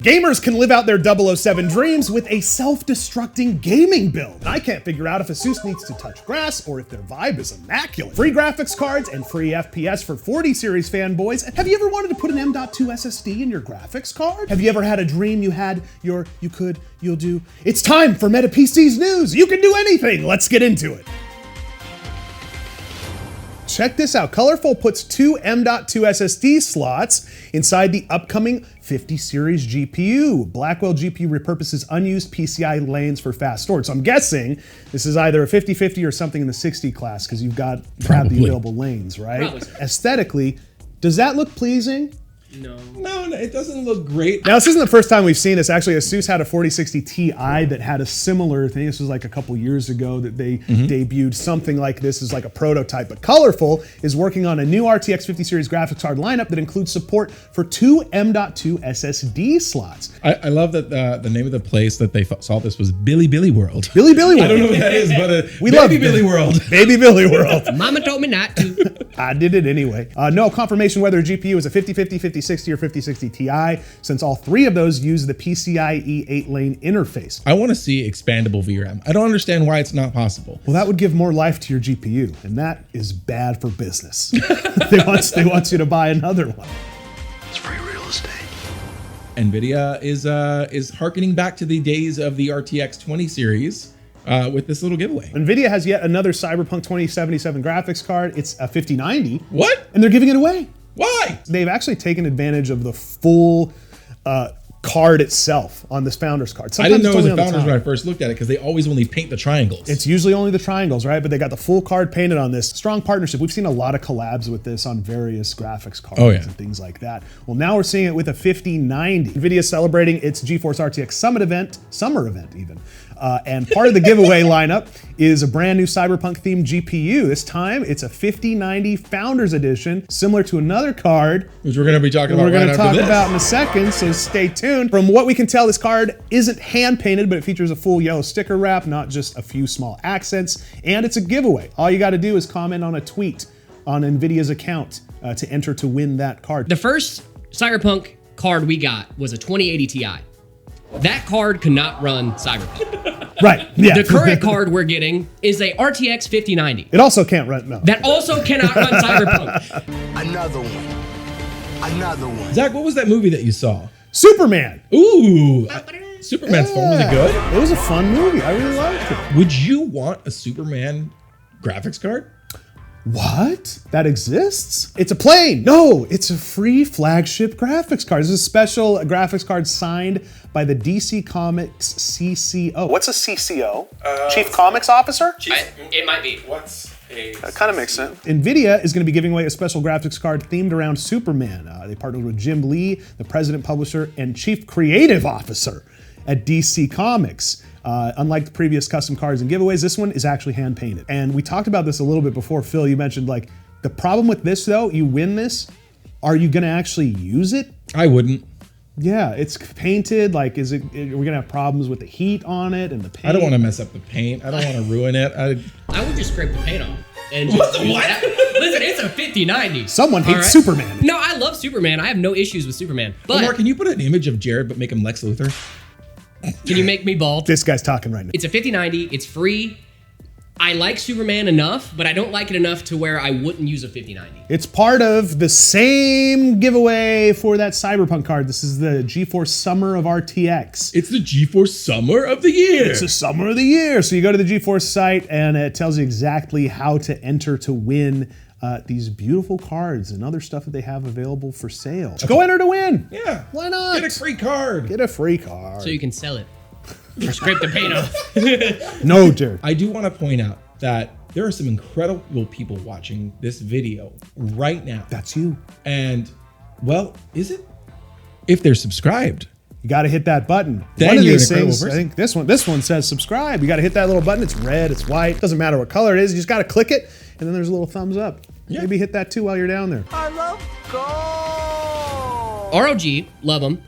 Gamers can live out their 007 dreams with a self-destructing gaming build. I can't figure out if Asus needs to touch grass or if their vibe is immaculate. Free graphics cards and free FPS for 40 series fanboys. Have you ever wanted to put an M.2 SSD in your graphics card? Have you ever had a dream you had you'll do? It's time for Meta PC's news. You can do anything. Let's get into it. Check this out. Colorful puts two M.2 SSD slots inside the upcoming 50 series GPU. Blackwell GPU repurposes unused PCI lanes for fast storage. So I'm guessing this is either a 50-50 or something in the 60 class because you've got to have the available lanes, right? Probably. Aesthetically, does that look pleasing? No, it doesn't look great. Now, this isn't the first time we've seen this. Actually, Asus had a 4060 Ti that had a similar thing. This was like a couple years ago that they debuted something like this as like a prototype. But Colorful is working on a new RTX 50 series graphics card lineup that includes support for two M.2 SSD slots. I love that the name of the place that they saw this was Billy World. Billy World. I don't know what that is, but we love Billy World. Baby Billy World. Mama told me not to. I did it anyway. No confirmation whether a GPU is a 5050, 5060, or 5060 Ti, since all three of those use the PCIe 8-lane interface. I want to see expandable VRAM. I don't understand why it's not possible. Well, that would give more life to your GPU, and that is bad for business. they want you to buy another one. It's free real estate. Nvidia is harkening back to the days of the RTX 20 series. With this little giveaway. Nvidia has yet another Cyberpunk 2077 graphics card. It's a 5090. What? And they're giving it away. Why? They've actually taken advantage of the full card itself on this Founders card. I didn't know it was a Founders when I first looked at it because they always only paint the triangles. It's usually only the triangles, right? But they got the full card painted on this. Strong partnership. We've seen a lot of collabs with this on various graphics cards and things like that. Well, now we're seeing it with a 5090. Nvidia celebrating its GeForce RTX summer event even. And part of the giveaway lineup is a brand new Cyberpunk themed GPU. This time it's a 5090 Founders Edition, similar to another card, which we're going to be talking about. We're going to talk about in a second, so stay tuned. From what we can tell, this card isn't hand painted, but it features a full yellow sticker wrap, not just a few small accents, and it's a giveaway. All you got to do is comment on a tweet on Nvidia's account to enter to win that card. The first Cyberpunk card we got was a 2080 Ti. That card could not run Cyberpunk. Right, yeah. The current card we're getting is a RTX 5090. It also can't run, no. That also cannot run Cyberpunk. Another one. Zach, what was that movie that you saw? Superman. Ooh, Superman's fun. Was it good? It was a fun movie. I really liked it. Would you want a Superman graphics card? What? That exists? It's a plane. No, it's a free flagship graphics card. This is a special graphics card signed by the DC Comics CCO. What's a CCO? Chief Comics Officer? It might be. That kind of makes sense. Nvidia is going to be giving away a special graphics card themed around Superman. They partnered with Jim Lee, the president, publisher, and chief creative officer at DC Comics. Unlike the previous custom cards and giveaways, this one is actually hand painted. And we talked about this a little bit before. Phil, you mentioned like the problem with this though, you win this, are you gonna actually use it? I wouldn't. Yeah, it's painted. Like, are we gonna have problems with the heat on it and the paint? I don't want to mess up the paint. I don't want to ruin it. I would just scrape the paint off. And just what? Listen, it's a 5090. Someone hates Superman. No, I love Superman. I have no issues with Superman. But Omar, can you put an image of Jared but make him Lex Luthor? Can you make me bald? This guy's talking right now. It's a 5090. It's free. I like Superman enough, but I don't like it enough to where I wouldn't use a 5090. It's part of the same giveaway for that Cyberpunk card. This is the GeForce Summer of RTX. It's the GeForce Summer of the Year. It's the Summer of the Year. So you go to the GeForce site and it tells you exactly how to enter to win these beautiful cards and other stuff that they have available for sale. Go enter to win. Yeah. Why not? Get a free card. Get a free card. So you can sell it. Or scrape the paint off. No, Jared. I do want to point out that there are some incredible people watching this video right now. That's you. And, well, is it? If they're subscribed. You got to hit that button. Then one of you're these an incredible things, person. I think this one says subscribe. You got to hit that little button. It's red, it's white. Doesn't matter what color it is. You just got to click it, and then there's a little thumbs up. Yeah. Maybe hit that too while you're down there. I love gold. ROG, love them.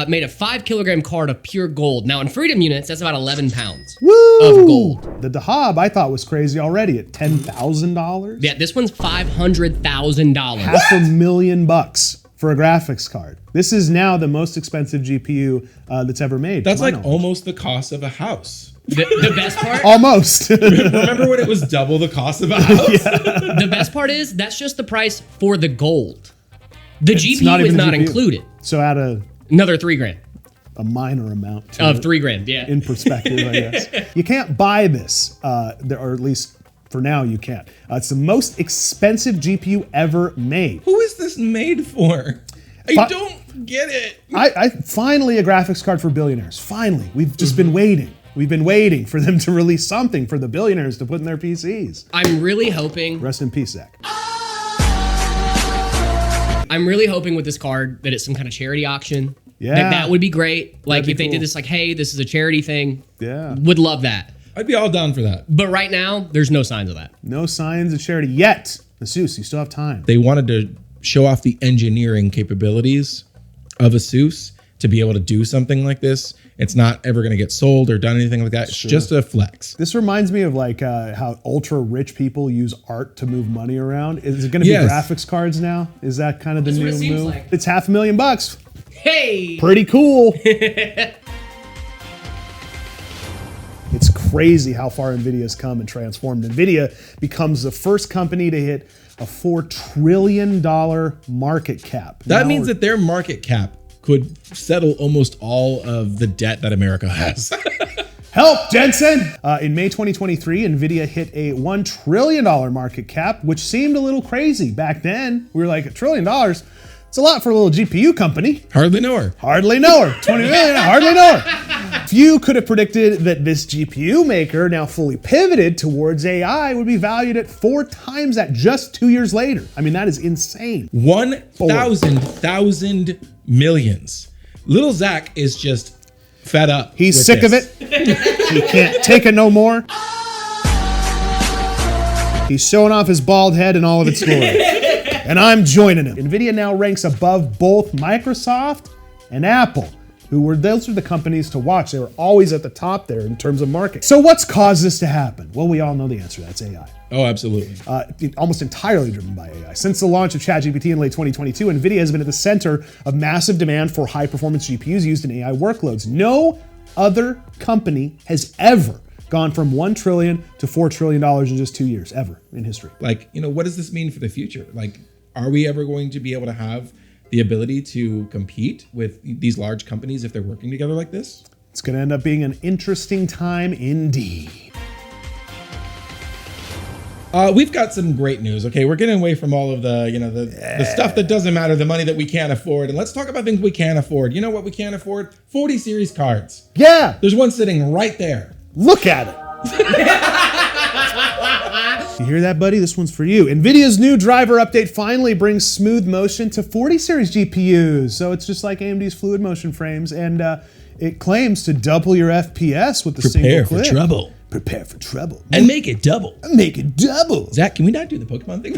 Made a 5 kilogram card of pure gold. Now in freedom units, that's about 11 pounds of gold. The Dahab I thought was crazy already at $10,000. Yeah, this one's $500,000. $500,000 for a graphics card. This is now the most expensive GPU that's ever made. That's like almost the cost of a house. The best part? Almost. Remember when it was double the cost of a house? Yeah. The best part is that's just the price for the gold. The It's GPU not is even the not GPU. included. So add Another $3,000 a minor amount to of it $3,000. Yeah. in perspective, I guess. You can't buy this, or at least for now you can't. It's the most expensive GPU ever made. Who is this made for? I don't get it. I finally a graphics card for billionaires. Finally, we've just been waiting. We've been waiting for them to release something for the billionaires to put in their PCs. I'm really hoping. Rest in peace, Zach. I'm really hoping with this card that it's some kind of charity auction. Yeah. That would be great. Like That'd if be they cool. did this, like, hey, this is a charity thing. Yeah. Would love that. I'd be all down for that. But right now, there's no signs of that. No signs of charity yet. Asus, you still have time. They wanted to show off the engineering capabilities of Asus to be able to do something like this. It's not ever going to get sold or done anything like that. It's just a flex. This reminds me of like how ultra rich people use art to move money around. Is it going to be graphics cards now? Is that kind of the That's what new it seems move? like. It's $500,000. Hey! Pretty cool. It's crazy how far Nvidia's come and transformed. Nvidia becomes the first company to hit a $4 trillion market cap. That Now means that their market cap could settle almost all of the debt that America has. help, Jensen! In May 2023, Nvidia hit a $1 trillion market cap, which seemed a little crazy. Back then, we were like, $1 trillion? It's a lot for a little GPU company. Hardly know her. Hardly know her. 20 million, hardly know her. Few could have predicted that this GPU maker, now fully pivoted towards AI, would be valued at 4 times that just 2 years later. I mean, that is insane. 1,000 millions. Little Zach is just fed up. He's with sick this. of it. He can't take it no more. He's showing off his bald head in all of its glory. And I'm joining him. Nvidia now ranks above both Microsoft and Apple, those are the companies to watch. They were always at the top there in terms of market. So what's caused this to happen? Well, we all know the answer. That's AI. Oh, absolutely. Almost entirely driven by AI. Since the launch of ChatGPT in late 2022, Nvidia has been at the center of massive demand for high-performance GPUs used in AI workloads. No other company has ever gone from $1 trillion to $4 trillion in just 2 years, ever in history. Like, what does this mean for the future? Like, are we ever going to be able to have the ability to compete with these large companies if they're working together like this? It's going to end up being an interesting time indeed. We've got some great news. Okay, we're getting away from all of the, the stuff that doesn't matter, the money that we can't afford, and let's talk about things we can afford. You know what we can't afford? 40 series cards. Yeah, There's one sitting right there. look at it. You hear that, buddy? This one's for you. NVIDIA's new driver update finally brings smooth motion to 40 series GPUs. So it's just like AMD's fluid motion frames, and it claims to double your FPS with the single click. trouble. Prepare for trouble. And make it double. Make it double. Zach, can we not do the Pokemon thing?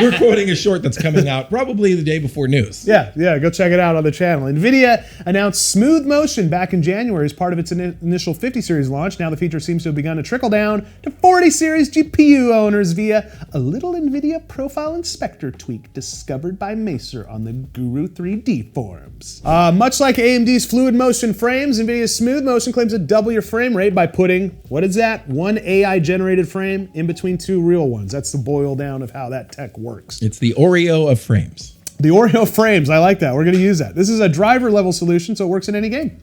We're quoting a short that's coming out probably the day before news. Yeah, go check it out on the channel. NVIDIA announced smooth motion back in January as part of its initial 50 series launch. Now the feature seems to have begun to trickle down to 40 series GPU owners via a little NVIDIA profile inspector tweak discovered by Macer on the Guru 3D forums. Much like AMD's fluid motion frames, NVIDIA's smooth motion claims to double your frame rate by putting, what is that? One AI generated frame in between 2 real ones. That's the boil down of how that tech works. It's the Oreo of frames. The Oreo frames, I like that. We're going to use that. This is a driver level solution, so it works in any game,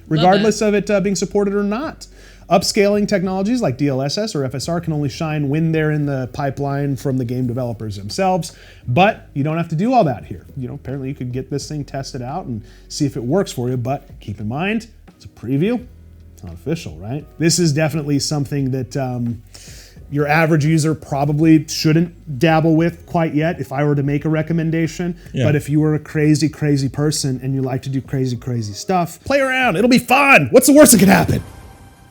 regardless of it being supported or not. Upscaling technologies like DLSS or FSR can only shine when they're in the pipeline from the game developers themselves, but you don't have to do all that here. Apparently you could get this thing tested out and see if it works for you, but keep in mind, it's a preview. Not official, right? This is definitely something that your average user probably shouldn't dabble with quite yet if I were to make a recommendation. Yeah. But if you were a crazy, crazy person and you like to do crazy, crazy stuff, play around. It'll be fun. What's the worst that could happen?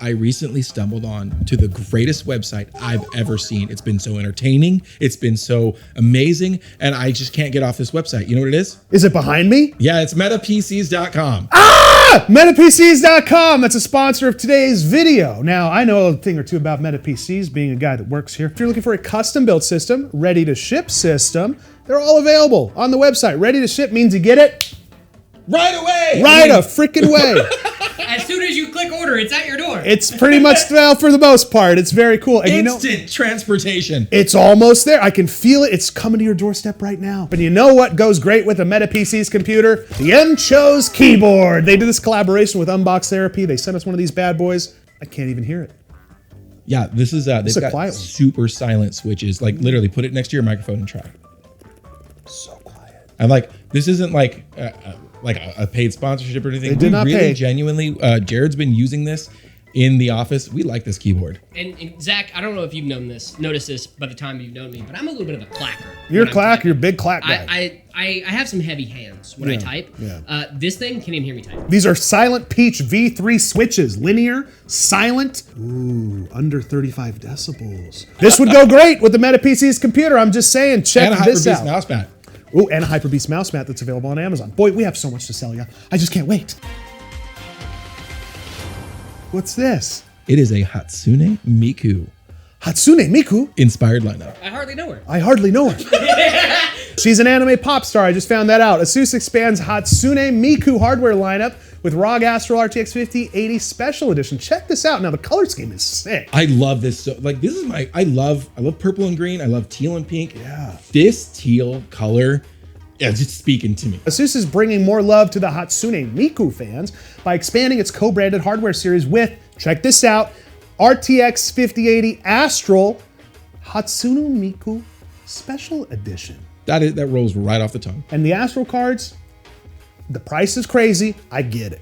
I recently stumbled on to the greatest website I've ever seen. It's been so entertaining. It's been so amazing. And I just can't get off this website. You know what it is? Is it behind me? Yeah, it's metapcs.com. Ah! MetaPCs.com, that's a sponsor of today's video. Now, I know a thing or two about MetaPCs, being a guy that works here. If you're looking for a custom-built system, ready-to-ship system, they're all available on the website. Ready to ship means you get it right away. Right a freaking way. As soon as you click order, it's at your door. It's pretty much, well, for the most part, it's very cool. And Instant transportation. It's almost there. I can feel it. It's coming to your doorstep right now. But you know what goes great with a MetaPC's computer? The Encho's keyboard. They did this collaboration with Unbox Therapy. They sent us one of these bad boys. I can't even hear it. Yeah, this is they've got super silent switches. Like literally, put it next to your microphone and try. So quiet. And like, this isn't like a paid sponsorship or anything. They did not really pay. Genuinely, Jared's been using this in the office. We like this keyboard. And Zach, I don't know if you've noticed this by the time you've known me, but I'm a little bit of a clacker. You're a clack. You're a big clack guy. I have some heavy hands when I type. Yeah. This thing can't even hear me type. These are Silent Peach V3 switches. Linear, silent, ooh, under 35 decibels. This would go great with the MetaPC's computer. I'm just saying, check this out. And a Hyper-Beast mouse mat. Ooh, and a Hyper-Beast mouse mat that's available on Amazon. Boy, we have so much to sell you. I just can't wait. What's this? It is a Hatsune Miku. Hatsune Miku? Inspired lineup. I hardly know her. I hardly know her. She's an anime pop star. I just found that out. Asus expands Hatsune Miku hardware lineup with ROG Astral RTX 5080 Special Edition. Check this out. Now, the color scheme is sick. I love this. So, like, this is I love purple and green. I love teal and pink. Yeah. This teal color, yeah, it's just speaking to me. Asus is bringing more love to the Hatsune Miku fans by expanding its co-branded hardware series with, check this out, RTX 5080 Astral Hatsune Miku Special Edition. That rolls right off the tongue. And the Astral cards, the price is crazy. I get it.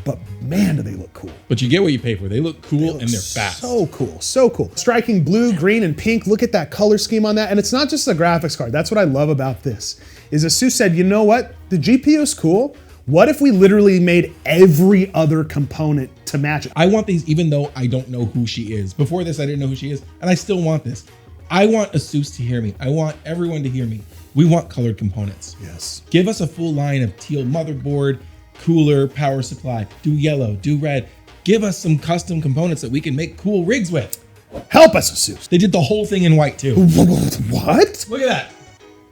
But man, do they look cool. But you get what you pay for. They look cool and they're fast. So cool, so cool. Striking blue, green, and pink. Look at that color scheme on that. And it's not just a graphics card. That's what I love about this. Is Asus said, you know what? The GPU is cool. What if we literally made every other component to match it? I want these even though I don't know who she is. Before this, I didn't know who she is. And I still want this. I want Asus to hear me. I want everyone to hear me. We want colored components. Yes. Give us a full line of teal motherboard, cooler, power supply, do yellow, do red. Give us some custom components that we can make cool rigs with. Help us, Asus. They did the whole thing in white too. What? Look at that.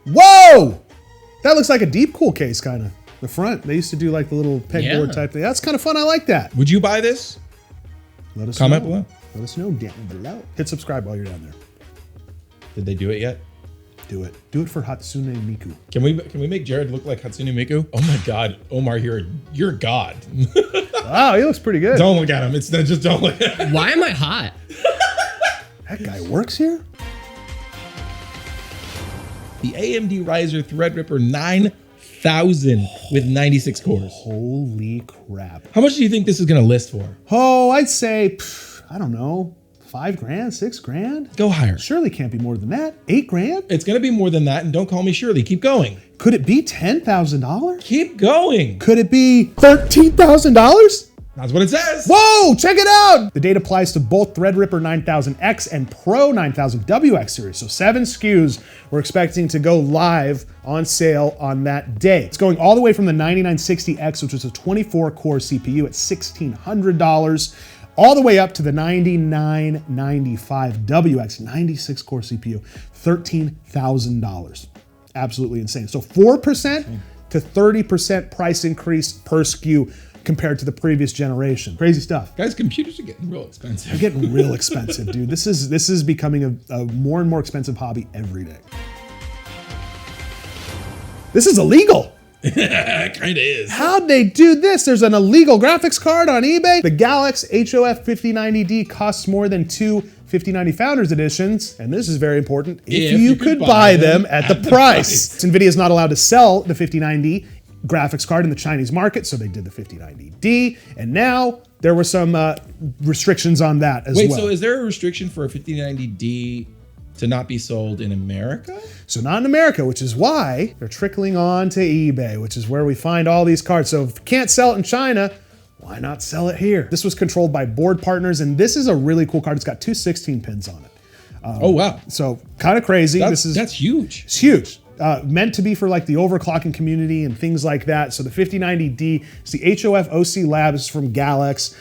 Whoa! That looks like a deep cool case, kind of. The front, they used to do like the little pegboard type thing. That's kind of fun. I like that. Would you buy this? Let us Comment know. below. Let us know down below. Hit subscribe while you're down there. Did they do it yet? Do it. Do it for Hatsune Miku. Can we make Jared look like Hatsune Miku? Oh my God, Omar, you're God. Wow, he looks pretty good. Don't look at him. It's just don't look at him. Why am I hot? That guy works here? The AMD Ryzen Threadripper 9000 with 96 cores. Holy crap. How much do you think this is gonna list for? Oh, I'd say, I don't know, $5 grand, $6 grand? Go higher. Surely can't be more than that. $8 grand? It's gonna be more than that, and don't call me Shirley. Keep going. Could it be $10,000? Keep going. Could it be $13,000? That's what it says. Whoa, check it out! The date applies to both Threadripper 9000X and Pro 9000WX series. So 7 SKUs we're expecting to go live on sale on that day. It's going all the way from the 9960X, which was a 24-core CPU at $1,600, all the way up to the 9995WX, 96-core CPU, $13,000. Absolutely insane. So 4% to 30% price increase per SKU compared to the previous generation. Crazy stuff. Guys, computers are getting real expensive. They're getting real expensive, dude. This is becoming a more and more expensive hobby every day. This is illegal. Kinda is. How'd they do this? There's an illegal graphics card on eBay. The Galax HOF 5090D costs more than two 5090 Founders Editions, and this is very important, if you could buy them at the price. Nvidia is not allowed to sell the 5090 graphics card in the Chinese market, so they did the 5090D, and now there were some restrictions on that as well. Wait, so is there a restriction for a 5090D to not be sold in America? So not in America, which is why they're trickling on to eBay, which is where we find all these cards. So if you can't sell it in China, why not sell it here? This was controlled by board partners, and this is a really cool card. It's got two 16 pins on it. Oh, wow. So kind of crazy. That's huge. It's huge. meant to be for like the overclocking community and things like that. So the 5090D is the HOF OC Labs from Galax.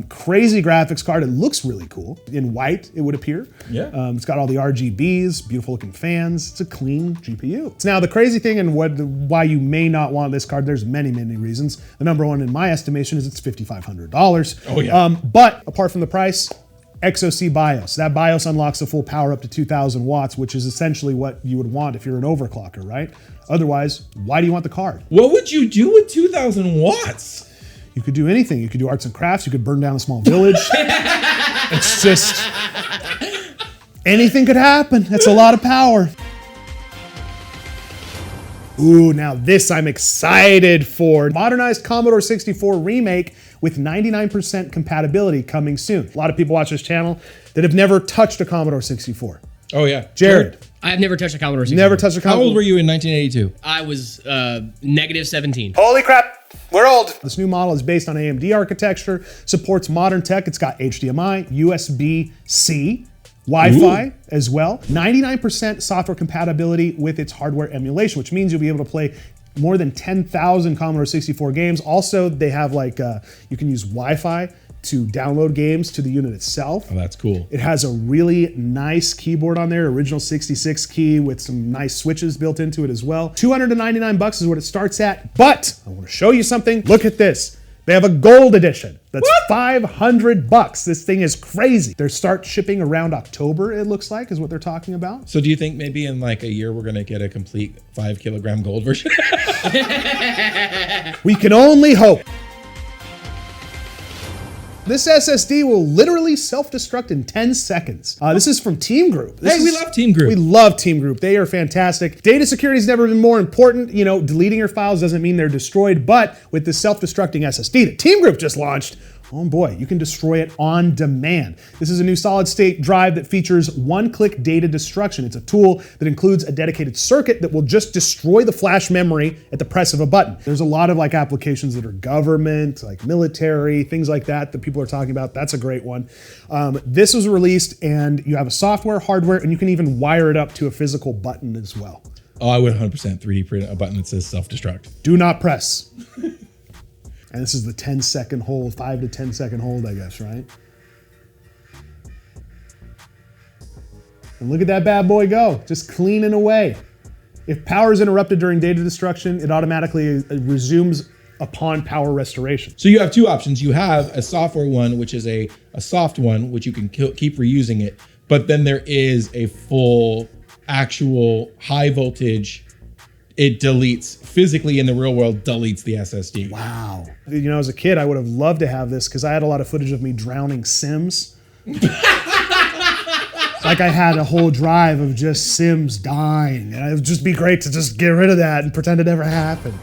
Crazy graphics card. It looks really cool. In white, it would appear. Yeah. It's got all the RGBs, beautiful looking fans. It's a clean GPU. Now the crazy thing and why you may not want this card, there's many reasons. The number one in my estimation is it's $5,500. Oh yeah. But apart from the price, XOC BIOS. That BIOS unlocks the full power up to 2,000 watts, which is essentially what you would want if you're an overclocker, right? Otherwise, why do you want the card? What would you do with 2,000 watts? You could do anything. You could do arts and crafts. You could burn down a small village. It's just, anything could happen. That's a lot of power. Ooh, now this I'm excited for. Modernized Commodore 64 remake with 99% compatibility coming soon. A lot of people watch this channel that have never touched a Commodore 64. Oh yeah. Jared. I have never touched a Commodore 64. Never touched a Commodore. How old were you in 1982? I was negative 17. Holy crap, we're old. This new model is based on AMD architecture, supports modern tech. It's got HDMI, USB-C, Wi-Fi as well. 99% software compatibility with its hardware emulation, which means you'll be able to play more than 10,000 Commodore 64 games. Also, they have like, you can use Wi-Fi to download games to the unit itself. Oh, that's cool. It has a really nice keyboard on there, original 66 key with some nice switches built into it as well. $299 is what it starts at, but I want to show you something. Look at this. They have a gold edition. That's $500. This thing is crazy. They start shipping around October, it looks like, is what they're talking about. So do you think maybe in like a year we're gonna get a complete 5 kilogram gold version? We can only hope. This SSD will literally self-destruct in 10 seconds. This is from Team Group. We love Team Group. We love Team Group. They are fantastic. Data security has never been more important. You know, deleting your files doesn't mean they're destroyed, but with the self-destructing SSD that Team Group just launched, oh boy, you can destroy it on demand. This is a new solid-state drive that features one-click data destruction. It's a tool that includes a dedicated circuit that will just destroy the flash memory at the press of a button. There's a lot of like applications that are government, like military, things like that people are talking about. That's a great one. This was released and you have a software, hardware, and you can even wire it up to a physical button as well. Oh, I would 100% 3D print a button that says self-destruct. Do not press. And this is the 10-second hold, 5 to 10 second hold, I guess, right? And look at that bad boy go, just cleaning away. If power is interrupted during data destruction, it automatically resumes upon power restoration. So you have two options. You have a software one, which is a soft one, which you can keep reusing it. But then there is a full, actual high voltage. It deletes, physically in the real world, deletes the SSD. Wow. You know, as a kid, I would have loved to have this because I had a lot of footage of me drowning Sims. Like I had a whole drive of just Sims dying. And it would just be great to just get rid of that and pretend it never happened.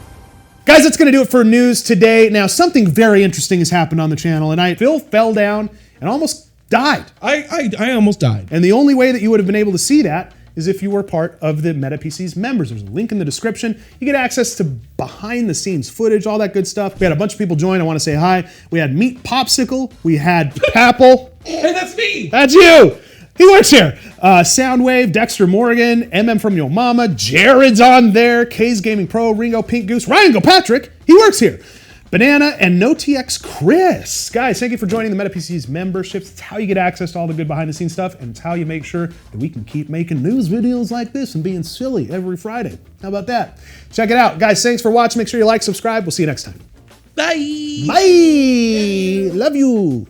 Guys, that's gonna do it for news today. Now, something very interesting has happened on the channel, and Phil fell down and almost died. I almost died. And the only way that you would have been able to see that is if you were part of the MetaPC's members. There's a link in the description. You get access to behind the scenes footage, all that good stuff. We had a bunch of people join. I want to say hi. We had Meat Popsicle. We had Papple. Hey, that's me. That's you. He works here. Soundwave, Dexter Morgan, MM from Yo Mama, Jared's on there, K's Gaming Pro, Ringo Pink Goose, Ryan Gilpatrick. He works here. Banana and NoTX Chris. Guys, thank you for joining the MetaPC's memberships. It's how you get access to all the good behind the scenes stuff, and it's how you make sure that we can keep making news videos like this and being silly every Friday. How about that? Check it out. Guys, thanks for watching. Make sure you like, subscribe. We'll see you next time. Bye. Bye. Love you.